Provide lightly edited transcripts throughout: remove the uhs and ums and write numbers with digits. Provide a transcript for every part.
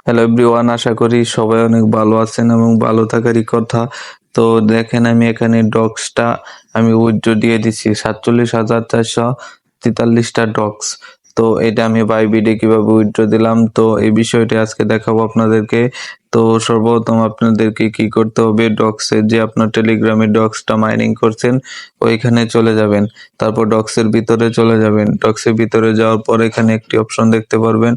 Hello everyone, আশা করি সবাই অনেক ভালো আছেন এবং ভালো থাকারই কথা। তো দেখেন, আমি এখানে ডক্সটা আমি উইথড্র দিয়ে দিচ্ছি 47,443টা ডক্স। তো এটা আমি বাইবিটে কিভাবে উইথড্র দিলাম, তো এই বিষয়টি আজকে দেখাবো আপনাদেরকে। তো সর্বপ্রথম আপনাদেরকে কি করতে হবে, ডক্সের যে আপনার টেলিগ্রামে ডক্সটা মাইনিং করছেন ওইখানে চলে যাবেন। তারপর ডক্সের ভিতরে চলে যাবেন। ডক্সের ভিতরে যাওয়ার পর এখানে একটি অপশন দেখতে পারবেন,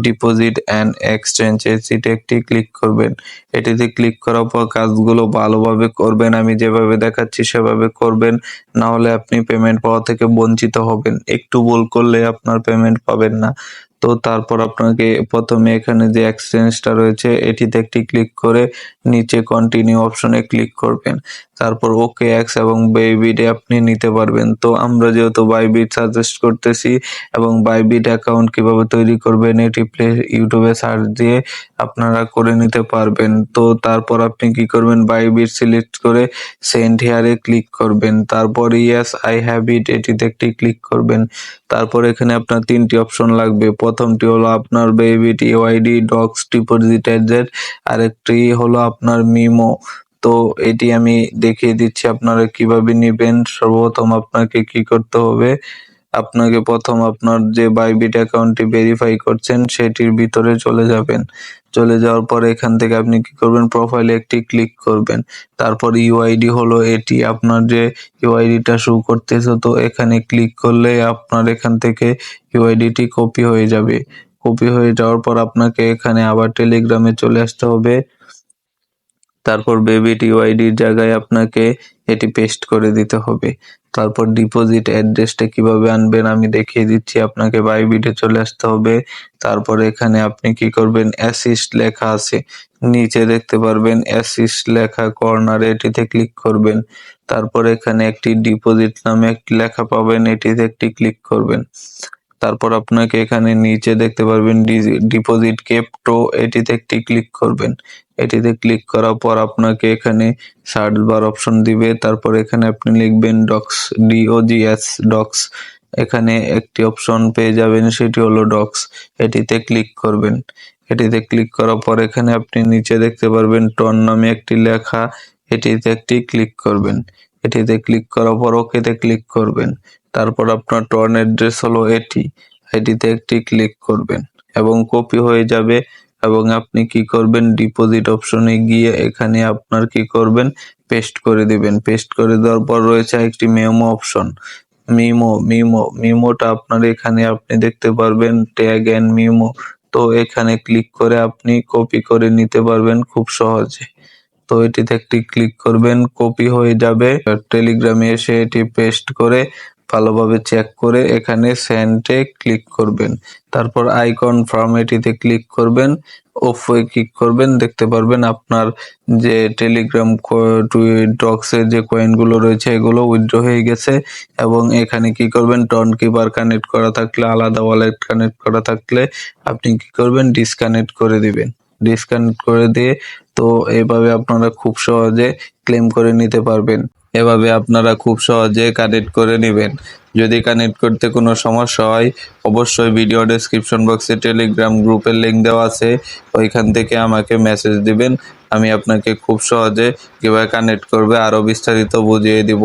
ডিপোজিট অ্যান্ড এক্সচেঞ্জ। এটিতে একটি ক্লিক করবেন। এটিতে ক্লিক করার পর কাজগুলো ভালোভাবে করবেন, আমি যেভাবে দেখাচ্ছি সেভাবে করবেন, না হলে আপনি পেমেন্ট পাওয়া থেকে বঞ্চিত হবেন। একটু ভুল করলে আপনার পেমেন্ট পাবেন না। তো তারপর আপনাকে প্রথমে এখানে যে এক্সচেঞ্জটা রয়েছে এটিতে একটি ক্লিক করে নিচে কন্টিনিউ অপশনে ক্লিক করবেন। তারপর ওকে এক্স এবং বাইবিটে আপনি নিতে পারবেন। তো আমরা যেহেতু বাইবিট সাজেস্ট করতেছি এবং বাইবিট অ্যাকাউন্ট কিভাবে তৈরি করবেন এটি ইউটিউবে সার্চ দিয়ে আপনারা করে নিতে পারবেন। তো তারপর আপনি কি করবেন, বাইবিট সিলেক্ট করে সেন্ড হেয়ারে ক্লিক করবেন। তারপর ইয়েস আই হ্যাভ ইট এটিতে একটি ক্লিক করবেন। তারপর এখানে আপনার তিনটি অপশন লাগবে। প্রথমটি হলো আপনার Bybit UID docs deposit address, আরেকটি হলো আপনার মিমো। তো এটি আমি দেখিয়ে দিচ্ছি আপনারা কিভাবে নিবেন। সর্বপ্রথম আপনাকে কি করতে হবে, আপনাকে প্রথম আপনার যে বাইবিট অ্যাকাউন্টটি ভেরিফাই করছেন সেটির ভিতরে চলে যাবেন। চলে যাওয়ার পরে এখান থেকে আপনি কি করবেন, প্রোফাইলে একটি ক্লিক করবেন। তারপর ইউআইডি হলো এটি, আপনার যে ইউআইডিটা শো করতেছে, তো এখানে ক্লিক করলে আপনার এখান থেকে ইউআইডিটি কপি হয়ে যাবে। কপি হয়ে যাওয়ার পর আপনাকে এখানে আবার টেলিগ্রামে চলে আসতে হবে। তারপর বেবিট ইউআইডির জায়গায় আপনাকে এটি পেস্ট করে দিতে হবে। তারপর ডিপোজিট অ্যাড্রেসটা কিভাবে আনবেন আমি দেখিয়ে দিচ্ছি। আপনাকে বাইবিটে চলে আসতে হবে। তারপর এখানে আপনি কি করবেন, অ্যাসিস্ট লেখা আছে, নিচে দেখতে পারবেন অ্যাসিস্ট লেখা কর্নারে, এটিতে ক্লিক করবেন। তারপর এখানে একটি ডিপোজিট নামে একটি লেখা পাবেন, এটিতে একটি ক্লিক করবেন। তারপর আপনাকে এখানে নিচে দেখতে পারবেন ডিপোজিট ক্রিপ্টো, এটিতে একটি ক্লিক করবেন। এটিতে ক্লিক করার পর আপনাকে এখানে সার্চ বার অপশন দিবে। তারপর এখানে আপনি লিখবেন ডক্স, DOGS ডক্স। এখানে একটি অপশন পেয়ে যাবেন, সেটি হলো ডক্স। এটিতে ক্লিক করবেন। এটিতে ক্লিক করার পর এখানে আপনি নিচে দেখতে পারবেন টন নামে একটি লেখা, এটিতে একটি ক্লিক করবেন। এটিতে ক্লিক করার পর ওকেতে ক্লিক করবেন। তারপর আপনার টর্ন অ্যাড্রেস হলো এটি, এটিতে একটি ক্লিক করবেন এবং কপি হয়ে যাবে। এবং আপনি কি করবেন, ডিপোজিট অপশনে গিয়ে এখানে আপনার কি করবেন, পেস্ট করে দিবেন। পেস্ট করে দেওয়ার পর রয়েছে একটি মেমো অপশন, মিমোটা আপনার এখানে আপনি দেখতে পারবেন ট্যাগ এন্ড মিমো। তো এখানে ক্লিক করে আপনি কপি করে নিতে পারবেন খুব সহজে। তো এটিতে একটি ক্লিক করবেন, কপি হয়ে যাবে। টেলিগ্রামে এসে এটি পেস্ট করে ভালোভাবে চেক করে এখানে সেন্ডে ক্লিক করবেন। তারপর আই কনফার্ম এটিতে ক্লিক করবেন, ওফে ক্লিক করবেন। দেখতে পারবেন আপনার যে টেলিগ্রাম ডক্সের যে কয়েনগুলো রয়েছে এগুলো উইথড্র হয়ে গেছে। এবং এখানে কি করবেন, টর্ন কিপার কানেক্ট করা থাকলে, আলাদা ওয়ালেট কানেক্ট করা থাকলে আপনি কি করবেন, ডিসকানেক্ট করে দিবেন। ডিসকানেক্ট করে দিয়ে তো এভাবে আপনারা খুব সহজে ক্লেম করে নিতে পারবেন। এভাবে আপনারা খুব সহজে কানেক্ট করে নেবেন। যদি কানেক্ট করতে কোনো সমস্যা হয় অবশ্যই ভিডিও ডেসক্রিপশন বক্সে টেলিগ্রাম গ্রুপের লিঙ্ক দেওয়া আছে, ওইখান থেকে আমাকে মেসেজ দিবেন। আমি আপনাকে খুব সহজে কীভাবে কানেক্ট করবে আরও বিস্তারিত বুঝিয়ে দিব।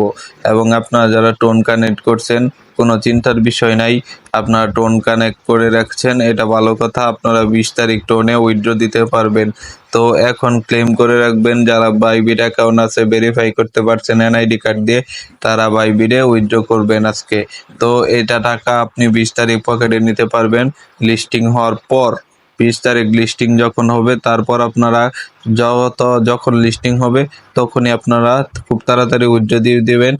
এবং আপনারা যারা টোন কানেক্ট করছেন কোনো চিন্তার বিষয় নাই, আপনারা টোন কানেক্ট করে রাখছেন, এটা ভালো কথা। আপনারা 20 তারিখ টোনে উইথড্র দিতে পারবেন। তো এখন ক্লেম করে রাখবেন, যারা বাইবিট অ্যাকাউন্ট আছে ভেরিফাই করতে পারছেন এনআইডি কার্ড দিয়ে, তারা বাইবিটে উইথড্র করবেন আজকে। তো এটা টাকা আপনি 20 তারিখ পকেটে নিতে পারবেন লিস্টিং হওয়ার পর। 20 তারিখ লিস্টিং যখন হবে তারপর আপনারা যখন লিস্টিং হবে তখনই আপনারা খুব তাড়াতাড়ি উইথড্র দিয়ে দেবেন।